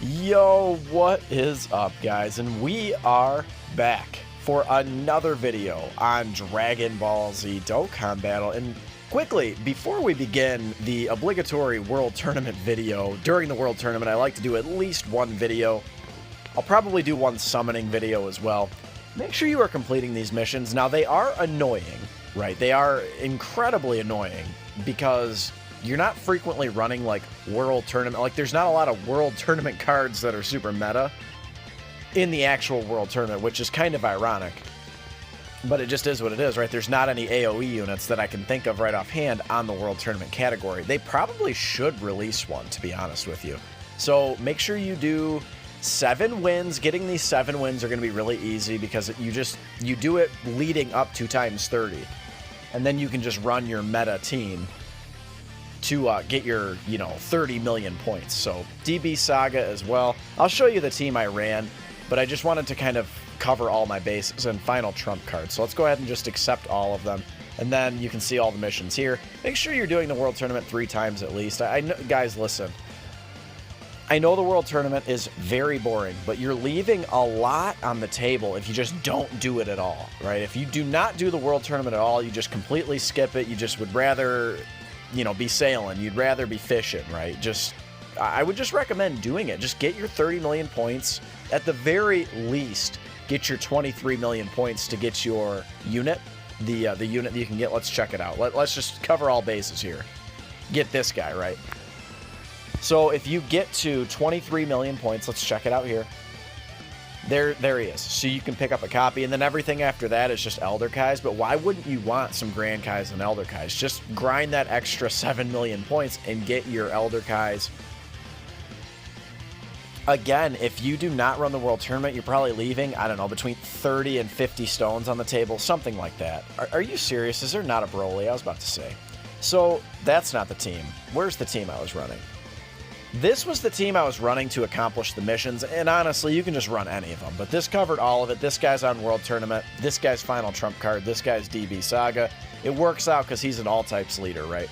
Yo, what is up, guys? And we are back for another video on Dragon Ball Z Dokkan Battle. And quickly, before we begin the obligatory World Tournament video, during the World Tournament, I like to do at least one video. I'll probably do one summoning video as well. Make sure you are completing these missions. Now, they are annoying, right? They are incredibly annoying because you're not frequently running, like, World Tournament. Like, there's not a lot of World Tournament cards that are super meta in the actual World Tournament, which is kind of ironic. But it just is what it is, right? There's not any AoE units that I can think of right offhand on the World Tournament category. They probably should release one, to be honest with you. So make sure you do 7 wins. Getting these 7 wins are going to be really easy because you do it leading up to times 30. And then you can just run your meta team to get your, 30 million points. So DB Saga as well. I'll show you the team I ran, but I just wanted to kind of cover all my bases and final trump cards. So let's go ahead and just accept all of them. And then you can see all the missions here. Make sure you're doing the World Tournament 3 times at least. I know, guys, listen. I know the World Tournament is very boring, but you're leaving a lot on the table if you just don't do it at all, right? If you do not do the World Tournament at all, you just completely skip it. You just would rather, be sailing. You'd rather be fishing, right? I would just recommend doing it. Just get your 30 million points. At the very least, get your 23 million points to get your unit, the unit that you can get. Let's check it out. Let's just cover all bases here. Get this guy, right? So if you get to 23 million points, let's check it out here. There he is. So you can pick up a copy, and then everything after that is just Elder Kais. But why wouldn't you want some Grand Kais and Elder Kais? Just grind that extra 7 million points and get your Elder Kais. Again, if you do not run the World Tournament, you're probably leaving, I don't know, between 30 and 50 stones on the table, something like that. Are you serious? Is there not a Broly? I was about to say. So that's not the team. Where's the team I was running? This was the team I was running to accomplish the missions, and honestly, you can just run any of them, but this covered all of it. This guy's on World Tournament, this guy's Final Trump card, this guy's DB Saga. It works out because he's an all-types leader, right?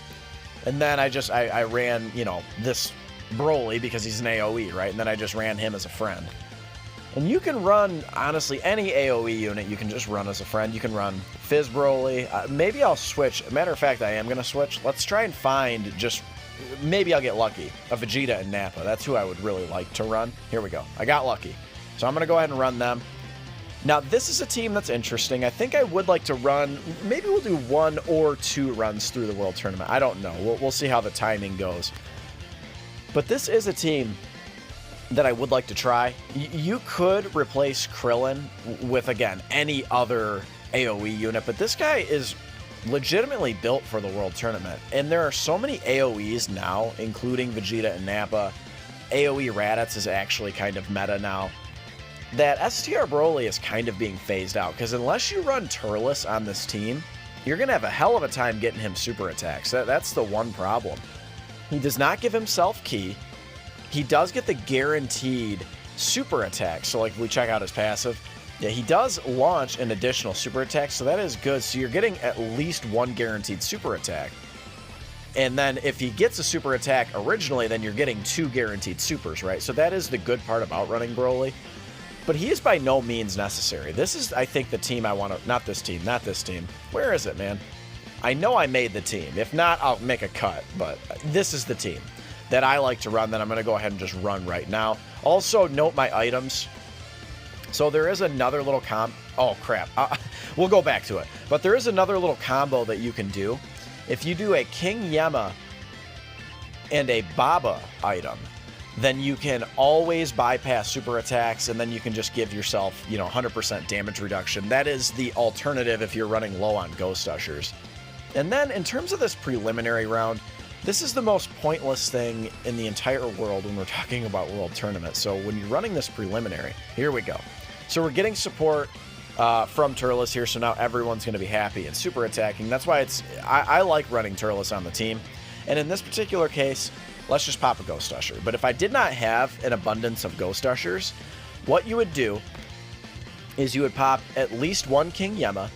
And then I ran, this Broly because he's an AoE, right? And then I just ran him as a friend. And you can run, honestly, any AoE unit you can just run as a friend. You can run Fizz Broly. Maybe I'll switch. Matter of fact, I am going to switch. Let's try and find just... Maybe I'll get lucky. A Vegeta and Nappa. That's who I would really like to run. Here we go. I got lucky. So I'm going to go ahead and run them. Now, this is a team that's interesting. I think I would like to run... Maybe we'll do 1 or 2 runs through the World Tournament. I don't know. We'll see how the timing goes. But this is a team that I would like to try. You could replace Krillin with, again, any other AoE unit. But this guy is legitimately built for the World Tournament. And there are so many AoEs now, including Vegeta and Nappa. AoE Raditz is actually kind of meta now. That STR Broly is kind of being phased out, because unless you run Turles on this team, you're going to have a hell of a time getting him super attacks. That's the one problem. He does not give himself Ki. He does get the guaranteed super attack. So, like, if we check out his passive, yeah, he does launch an additional super attack, so that is good. So you're getting at least 1 guaranteed super attack. And then if he gets a super attack originally, then you're getting 2 guaranteed supers, right? So that is the good part about running Broly. But he is by no means necessary. This is, I think, the team I want to... Not this team. Where is it, man? I know I made the team. If not, I'll make a cut. But this is the team that I like to run that I'm going to go ahead and just run right now. Also, note my items. So there is another little Oh, crap. We'll go back to it. But there is another little combo that you can do. If you do a King Yema and a Baba item, then you can always bypass super attacks, and then you can just give yourself, 100% damage reduction. That is the alternative if you're running low on Ghost Ushers. And then in terms of this preliminary round, this is the most pointless thing in the entire world when we're talking about World Tournament. So when you're running this preliminary, here we go. So we're getting support from Turles here, so now everyone's going to be happy and super attacking. That's why I like running Turles on the team. And in this particular case, let's just pop a Ghost Usher. But if I did not have an abundance of Ghost Ushers, what you would do is you would pop at least 1 King Yema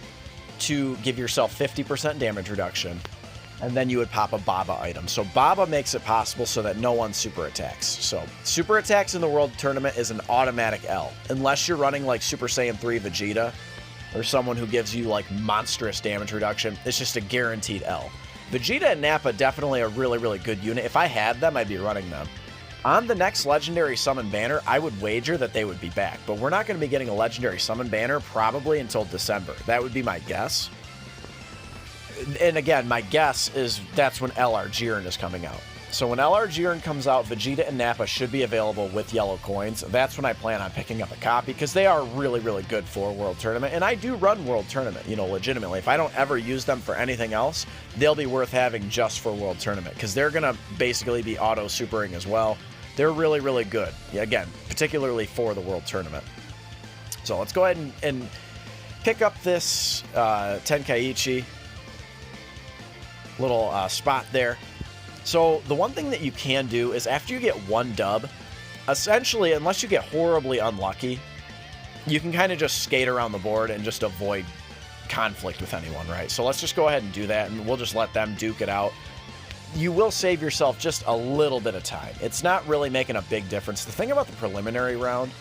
to give yourself 50% damage reduction. and then you would pop a Baba item. So Baba makes it possible so that no one super attacks. So super attacks in the World Tournament is an automatic L, unless you're running like Super Saiyan 3 Vegeta, or someone who gives you like monstrous damage reduction. It's just a guaranteed L. Vegeta and Nappa definitely a really, really good unit. If I had them, I'd be running them. On the next Legendary Summon banner, I would wager that they would be back, but we're not going to be getting a Legendary Summon banner probably until December. That would be my guess. And again, my guess is that's when LR Jiren is coming out. So when LR Jiren comes out, Vegeta and Nappa should be available with yellow coins. That's when I plan on picking up a copy, because they are really, really good for World Tournament. And I do run World Tournament, you know, legitimately. If I don't ever use them for anything else, they'll be worth having just for World Tournament, because they're going to basically be auto-supering as well. They're really, really good. Yeah, again, particularly for the World Tournament. So let's go ahead and pick up this Tenkaichi little spot there. So the one thing that you can do is after you get one dub, essentially, unless you get horribly unlucky, you can kind of just skate around the board and just avoid conflict with anyone, right? So let's just go ahead and do that, and we'll just let them duke it out. You will save yourself just a little bit of time. It's not really making a big difference. The thing about the preliminary round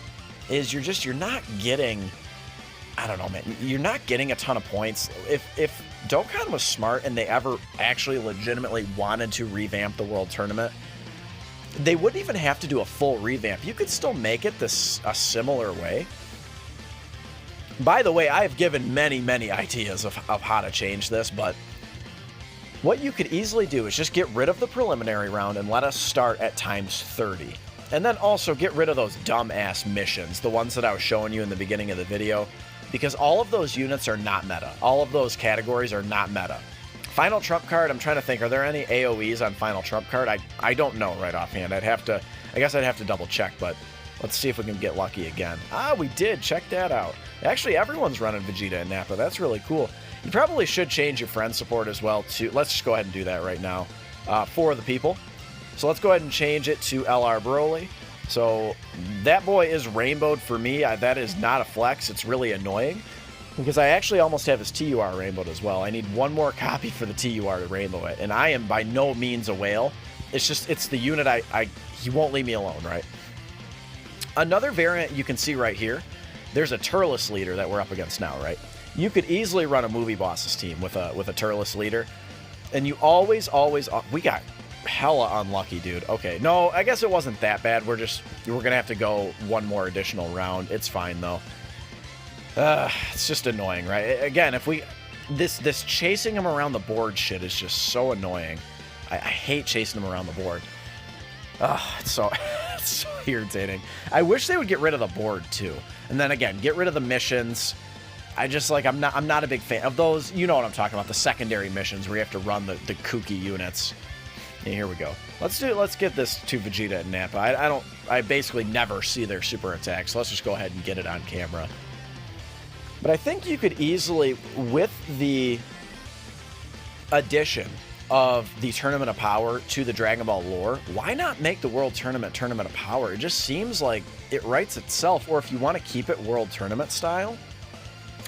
is you're not getting, I don't know, man, you're not getting a ton of points. If Dokkan was smart and they ever actually legitimately wanted to revamp the World Tournament, they wouldn't even have to do a full revamp. You could still make it a similar way. By the way, I have given many, many ideas of how to change this, but what you could easily do is just get rid of the preliminary round and let us start at times 30. And then also get rid of those dumbass missions, the ones that I was showing you in the beginning of the video, because all of those units are not meta. All of those categories are not meta. Final Trump Card, I'm trying to think, are there any AoEs on Final Trump Card? I don't know right offhand. I guess I'd have to double check, but let's see if we can get lucky again. Ah, we did. Check that out. Actually, everyone's running Vegeta and Nappa. That's really cool. You probably should change your friend support as well, too. Let's just go ahead and do that right now for the people. So let's go ahead and change it to LR Broly. So that boy is rainbowed for me. That is not a flex. It's really annoying because I actually almost have his TUR rainbowed as well. I need one more copy for the TUR to rainbow it, and I am by no means a whale. It's just, it's the unit he won't leave me alone, right? Another variant you can see right here, there's a Turles leader that we're up against now, right? You could easily run a Movie Bosses team with a Turles leader, and you always, we got hella unlucky, dude. Okay, no, I guess it wasn't that bad. We're gonna have to go one more additional round. It's fine though. It's just annoying, right? Again, if we this chasing him around the board shit is just so annoying. I hate chasing him around the board. It's so it's so irritating. I wish they would get rid of the board too, and then again get rid of the missions. I just like I'm not a big fan of those. You know what I'm talking about, the secondary missions where you have to run the kooky units. And here we go. Let's get this to Vegeta and Nappa. I basically never see their super attacks, so let's just go ahead and get it on camera. But I think you could easily, with the addition of the Tournament of Power to the Dragon Ball lore, why not make the World Tournament Tournament of Power? It just seems like it writes itself, or if you want to keep it World Tournament style.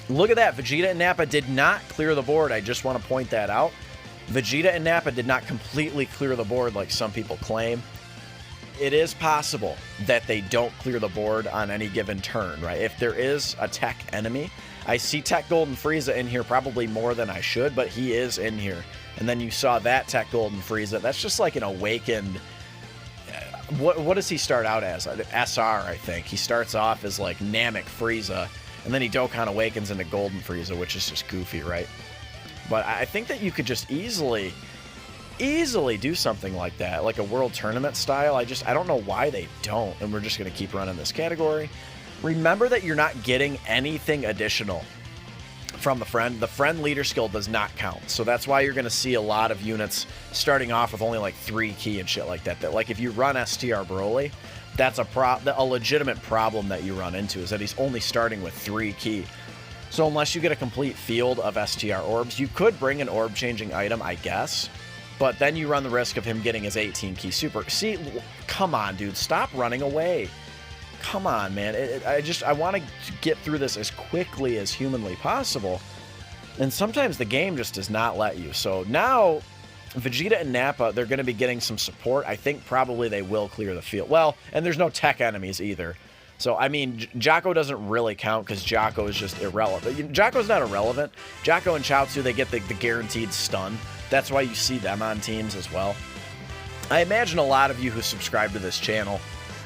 Look at that, Vegeta and Nappa did not clear the board. I just want to point that out. Vegeta and Nappa did not completely clear the board like some people claim. It is possible that they don't clear the board on any given turn, right? If there is a tech enemy, I see Tech Golden Frieza in here probably more than I should, but he is in here. And then you saw that Tech Golden Frieza. That's just like an awakened... What does he start out as? SR, I think. He starts off as like Namek Frieza, and then he Dokkan awakens into Golden Frieza, which is just goofy, right? But I think that you could just easily do something like that, like a World Tournament style. I don't know why they don't, and we're just going to keep running this category. Remember that you're not getting anything additional from the friend. The friend leader skill does not count, so that's why you're going to see a lot of units starting off with only like 3 ki and shit like that. That like if you run STR Broly, that's a legitimate problem that you run into, is that he's only starting with 3 ki. So unless you get a complete field of STR orbs, you could bring an orb changing item, I guess, but then you run the risk of him getting his 18 ki super. See, come on, dude, stop running away. Come on, man. I want to get through this as quickly as humanly possible, and sometimes the game just does not let you. So now Vegeta and Nappa, they're going to be getting some support. I think probably they will clear the field. Well, and there's no tech enemies either. So, I mean, Jocko doesn't really count because Jocko is just irrelevant. Jocko's not irrelevant. Jocko and Chaozu, they get the guaranteed stun. That's why you see them on teams as well. I imagine a lot of you who subscribe to this channel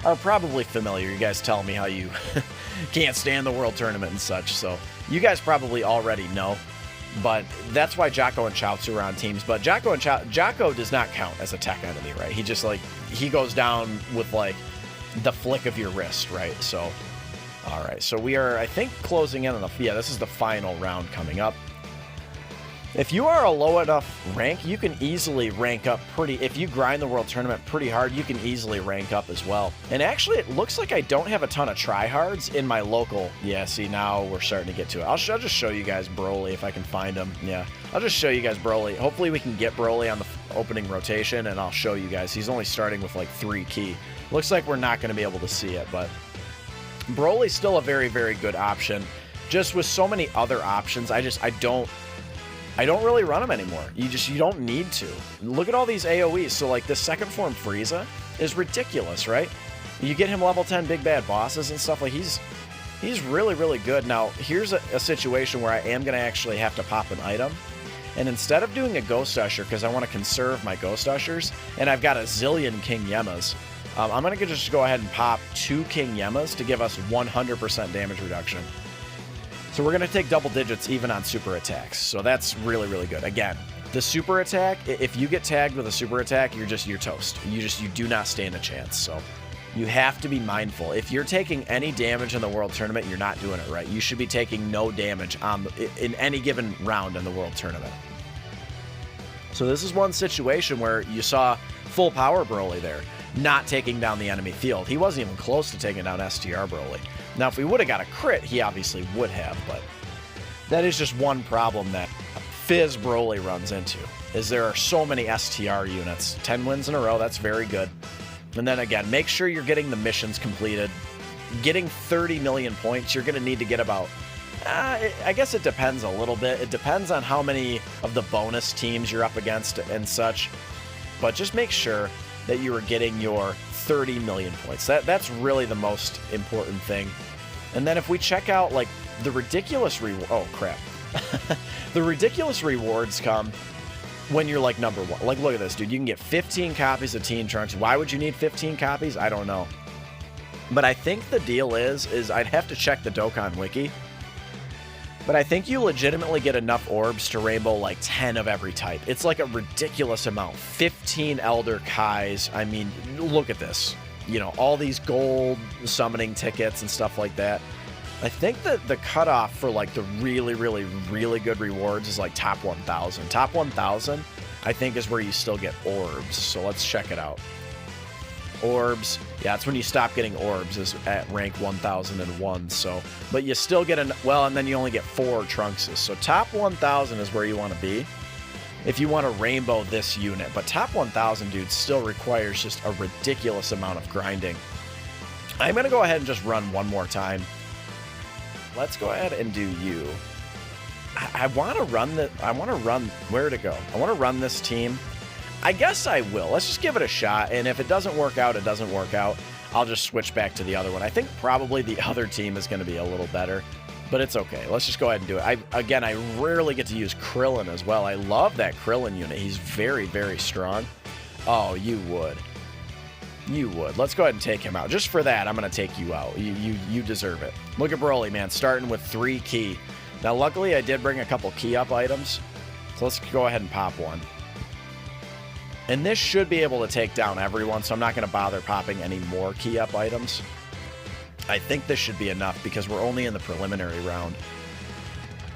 are probably familiar. You guys tell me how you can't stand the World Tournament and such. So, you guys probably already know. But that's why Jocko and Chaozu are on teams. But Jocko does not count as a tech enemy, right? He just, like, he goes down with, like, the flick of your wrist, right? So, all right. So we are, I think, closing in on the, yeah, this is the final round coming up. If you are a low enough rank, you can easily rank up if you grind the World Tournament pretty hard, you can easily rank up as well. And actually, it looks like I don't have a ton of tryhards in my local. Yeah, see, now we're starting to get to it. I'll just show you guys Broly if I can find him. Yeah, I'll just show you guys Broly. Hopefully we can get Broly on the opening rotation, and I'll show you guys. He's only starting with like 3 key. Looks like we're not going to be able to see it, but Broly's still a very, very good option. Just with so many other options, I don't really run them anymore. You don't need to. Look at all these AoEs. So like the second form Frieza is ridiculous, right? You get him level 10 big bad bosses and stuff. Like he's really, really good. Now here's a situation where I am going to actually have to pop an item. And instead of doing a Ghost Usher, because I want to conserve my Ghost Ushers, and I've got a zillion King Yemas, I'm going to just go ahead and pop 2 King Yemas to give us 100% damage reduction. So we're going to take double digits even on super attacks. So that's really, really good. Again, the super attack, if you get tagged with a super attack, you're toast. You do not stand a chance. So you have to be mindful. If you're taking any damage in the World Tournament, you're not doing it right. You should be taking no damage in any given round in the World Tournament. So this is one situation where you saw full power Broly there, not taking down the enemy field. He wasn't even close to taking down STR Broly. Now, if we would have got a crit, he obviously would have, but that is just one problem that Fizz Broly runs into, is there are so many STR units. 10 wins in a row, that's very good. And then again, make sure you're getting the missions completed. Getting 30 million points, you're going to need to get about, I guess it depends a little bit. It depends on how many of the bonus teams you're up against and such, but just make sure that you are getting your 30 million points. That's really the most important thing. And then if we check out like the ridiculous oh crap. The ridiculous rewards come when you're like number 1. Like look at this, dude. You can get 15 copies of Teen Trunks. Why would you need 15 copies? I don't know. But I think the deal is I'd have to check the Dokkan Wiki. But I think you legitimately get enough orbs to rainbow like 10 of every type. It's like a ridiculous amount. 15 Elder Kais. I mean, look at this. You know, all these gold summoning tickets and stuff like that. I think that the cutoff for like the really, really, really good rewards is like top 1,000. Top 1,000, I think, is where you still get orbs. So let's check it out. Orbs, yeah, that's when you stop getting orbs, is at rank 1001. So, but you still get well, and then you only get 4 Trunkses. So top 1000 is where you want to be if you want to rainbow this unit. But top 1000, dude, still requires just a ridiculous amount of grinding. I'm gonna go ahead and just run one more time. Let's go ahead and do you. I want to run where to go. I want to run this team. I guess I will. Let's just give it a shot, and if it doesn't work out, it doesn't work out. I'll just switch back to the other one. I think probably the other team is going to be a little better, but it's okay. Let's just go ahead and do it. Again, I rarely get to use Krillin as well. I love that Krillin unit. He's very, very strong. Oh, you would. You would. Let's go ahead and take him out. Just for that, I'm going to take you out. You deserve it. Look at Broly, man, starting with 3 key. Now, luckily, I did bring a couple key up items, so let's go ahead and pop one. And this should be able to take down everyone, so I'm not going to bother popping any more key up items. I think this should be enough because we're only in the preliminary round.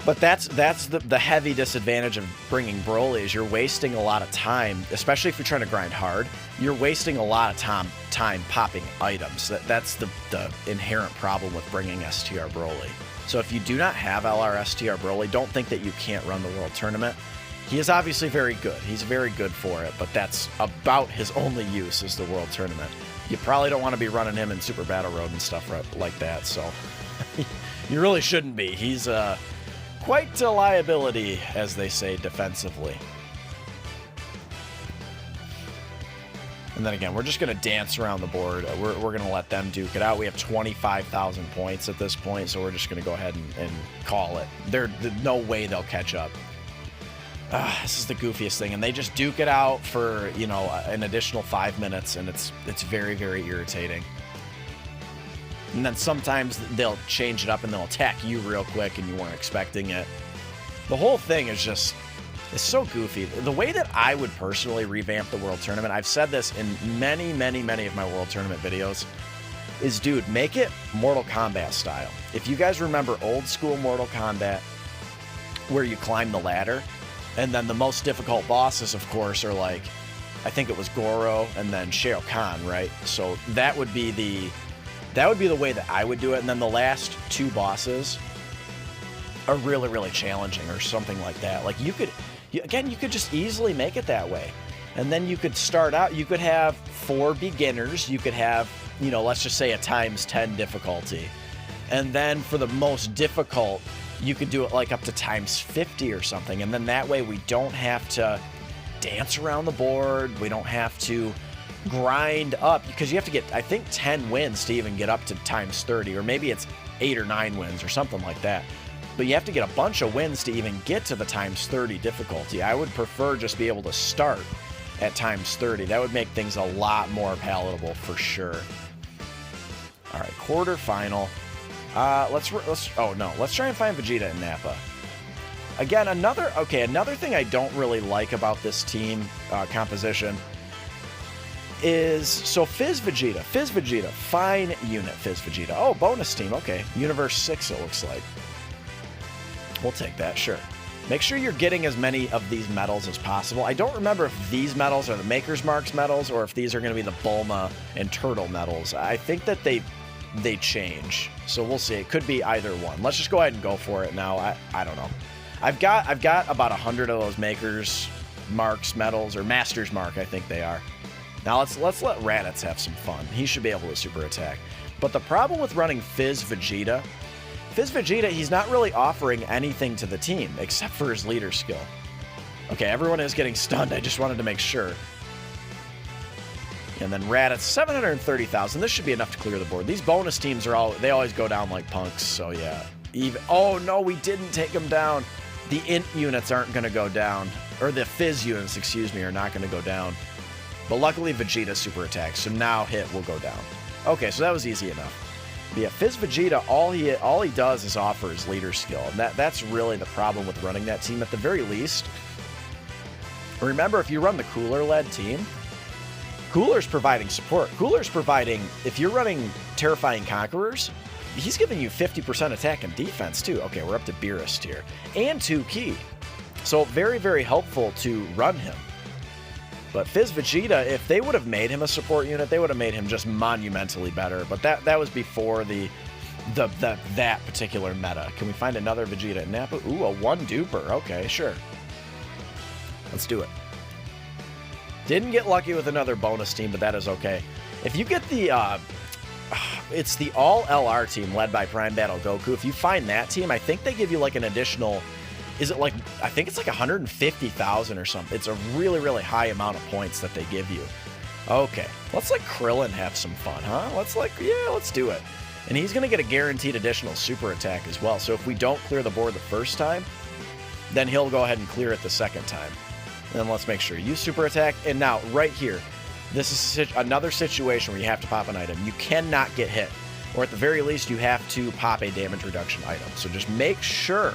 But that's the heavy disadvantage of bringing Broly, is you're wasting a lot of time, especially if you're trying to grind hard. You're wasting a lot of time popping items. That's the inherent problem with bringing STR Broly. So if you do not have LR STR Broly, don't think that you can't run the World Tournament. He is obviously very good. He's very good for it, but that's about his only use, is the World Tournament. You probably don't want to be running him in Super Battle Road and stuff like that, so you really shouldn't be. He's quite a liability, as they say, defensively. And then again, we're just going to dance around the board. We're going to let them duke it out. We have 25,000 points at this point, so we're just going to go ahead and call it. There's no way they'll catch up. This is the goofiest thing, and they just duke it out for, you know, an additional 5 minutes, and it's very, very irritating. And then sometimes they'll change it up and they'll attack you real quick and you weren't expecting it. The whole thing is just, it's so goofy. The way that I would personally revamp the World Tournament, I've said this in many, many, many of my World Tournament videos, is, dude, make it Mortal Kombat style. If you guys remember old school Mortal Kombat, where you climb the ladder, and then the most difficult bosses, of course, are like, I think it was Goro and then Shao Kahn, right? So that would be the way that I would do it. And then the last two bosses are really, really challenging or something like that. Like you could just easily make it that way. And then you could start out, you could have 4 beginners. You could have, you know, let's just say a ×10 difficulty. And then for the most difficult, you could do it like up to ×50 or something. And then that way we don't have to dance around the board. We don't have to grind up, because you have to get, I think, 10 wins to even get up to ×30, or maybe it's 8 or 9 wins or something like that. But you have to get a bunch of wins to even get to the ×30 difficulty. I would prefer just be able to start at ×30. That would make things a lot more palatable for sure. All right, quarterfinal. Let's try and find Vegeta and Nappa. Again, another thing I don't really like about this team composition is, so Fizz Vegeta, fine unit Fizz Vegeta. Oh, bonus team, okay. Universe 6 it looks like. We'll take that, sure. Make sure you're getting as many of these medals as possible. I don't remember if these medals are the Maker's Marks medals or if these are going to be the Bulma and Turtle medals. I think that they change, so we'll see. It could be either one. Let's just go ahead and go for it now. I don't know. I've got about 100 of those Maker's Marks medals, or Master's Mark, I think they are. Now let's let Raditz have some fun. He should be able to super attack. But the problem with running Fizz Vegeta, he's not really offering anything to the team except for his leader skill. Okay, everyone is getting stunned. I just wanted to make sure. And then Raditz, 730,000. This should be enough to clear the board. These bonus teams they always go down like punks. So yeah, oh no, we didn't take them down. The int units aren't going to go down, or the Fizz units, excuse me, are not going to go down. But luckily Vegeta super attacks, so now hit will go down. Okay, so that was easy enough. But yeah, Fizz Vegeta, all he does is offer his leader skill, and that's really the problem with running that team. At the very least, remember, if you run the Cooler-led team, Cooler's providing support. Cooler's providing, if you're running Terrifying Conquerors, he's giving you 50% attack and defense too. Okay, we're up to Beerus here. And 2 Ki. So very, very helpful to run him. But Fizz Vegeta, if they would have made him a support unit, they would have made him just monumentally better. But that was before that particular meta. Can we find another Vegeta and Nappa? Ooh, a 1 duper. Okay, sure. Let's do it. Didn't get lucky with another bonus team, but that is okay. If you get the, it's the all LR team led by Prime Battle Goku. If you find that team, I think they give you like an additional, is it like, I think it's like 150,000 or something. It's a really, really high amount of points that they give you. Okay, let's let Krillin have some fun, huh? Let's do it. And he's going to get a guaranteed additional super attack as well. So if we don't clear the board the first time, then he'll go ahead and clear it the second time. And then let's make sure you super attack. And now, right here, this is another situation where you have to pop an item. You cannot get hit. Or at the very least, you have to pop a damage reduction item. So just make sure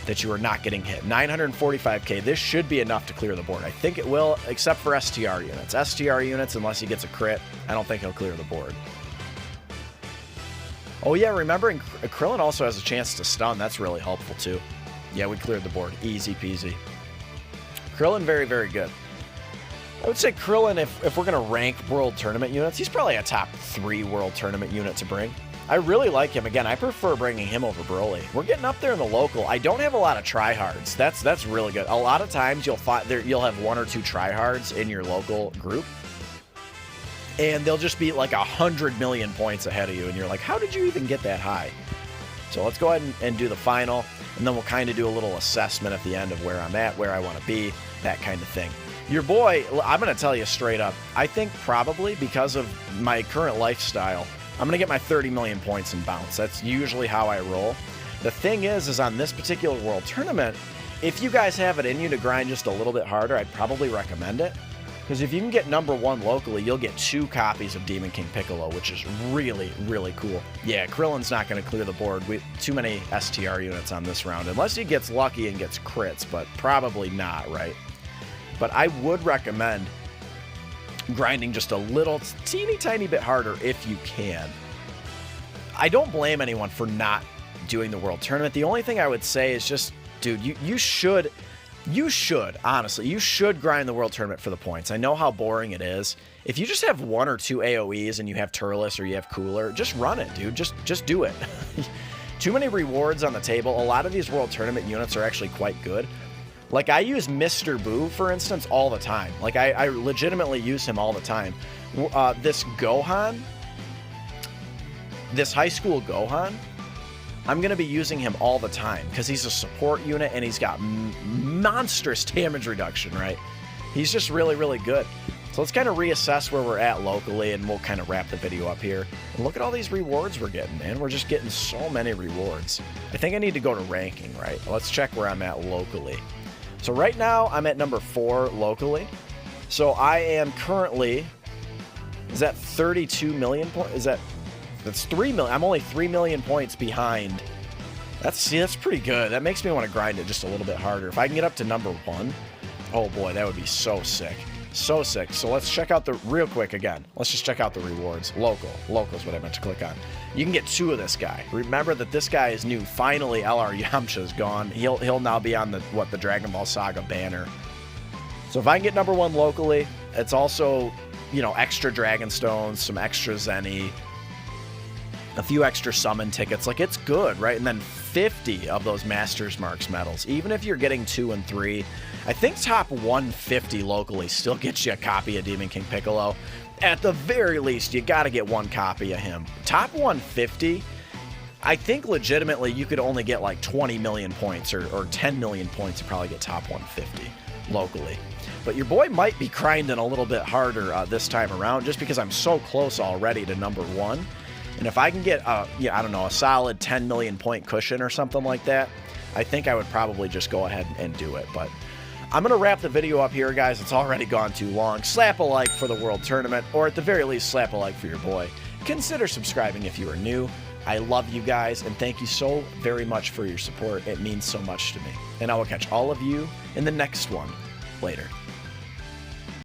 that you are not getting hit. 945k, this should be enough to clear the board. I think it will, except for STR units. STR units, unless he gets a crit, I don't think he'll clear the board. Oh yeah, remembering Krillin also has a chance to stun. That's really helpful too. Yeah, we cleared the board. Easy peasy. Krillin, very, very good. I would say Krillin, if we're going to rank World Tournament units, he's probably a top 3 World Tournament unit to bring. I really like him. Again, I prefer bringing him over Broly. We're getting up there in the local. I don't have a lot of tryhards. That's really good. A lot of times you'll have 1 or 2 tryhards in your local group, and they'll just be like 100 million points ahead of you, and you're like, how did you even get that high? So let's go ahead and do the final, and then we'll kind of do a little assessment at the end of where I'm at, where I want to be, that kind of thing. Your boy, I'm going to tell you straight up, I think probably because of my current lifestyle, I'm going to get my 30 million points in bounce. That's usually how I roll. The thing is on this particular world tournament, if you guys have it in you to grind just a little bit harder, I'd probably recommend it. Because if you can get number 1 locally, you'll get 2 copies of Demon King Piccolo, which is really, really cool. Yeah, Krillin's not going to clear the board. Too many STR units on this round, unless he gets lucky and gets crits, but probably not, right? But I would recommend grinding just a little, teeny tiny bit harder if you can. I don't blame anyone for not doing the world tournament. The only thing I would say is just, dude, you should, honestly, you should grind the world tournament for the points. I know how boring it is. If you just have 1 or 2 AoEs and you have Turles or you have Cooler, just run it, dude. Just do it. Too many rewards on the table. A lot of these world tournament units are actually quite good. Like, I use Mr. Boo, for instance, all the time. Like, I legitimately use him all the time. This Gohan, this high school Gohan, I'm going to be using him all the time because he's a support unit and he's got monstrous damage reduction, right? He's just really, really good. So let's kind of reassess where we're at locally and we'll kind of wrap the video up here. And look at all these rewards we're getting, man. We're just getting so many rewards. I think I need to go to ranking, right? Let's check where I'm at locally. So right now, I'm at number 4 locally. So I am currently, is that 32 million points? That's 3 million. I'm only 3 million points behind. That's pretty good. That makes me want to grind it just a little bit harder. If I can get up to number 1, oh boy, that would be so sick. So sick. So let's check out real quick again. Let's just check out the rewards. Local is what I meant to click on. You can get 2 of this guy. Remember that this guy is new. Finally, LR Yamcha's gone. He'll now be on the Dragon Ball Saga banner. So if I can get number 1 locally, it's also, you know, extra Dragon Stones, some extra Zenny, a few extra summon tickets. Like, it's good, right? And then 50 of those Master's Marks medals. Even if you're getting 2 and 3, I think top 150 locally still gets you a copy of Demon King Piccolo. At the very least, you got to get 1 copy of him. Top 150, I think legitimately you could only get like 20 million points or 10 million points to probably get top 150 locally. But your boy might be grinding a little bit harder this time around just because I'm so close already to number 1. And if I can get, I don't know, a solid 10 million point cushion or something like that, I think I would probably just go ahead and do it. But I'm going to wrap the video up here, guys. It's already gone too long. Slap a like for the World Tournament, or at the very least, slap a like for your boy. Consider subscribing if you are new. I love you guys, and thank you so very much for your support. It means so much to me. And I will catch all of you in the next one. Later.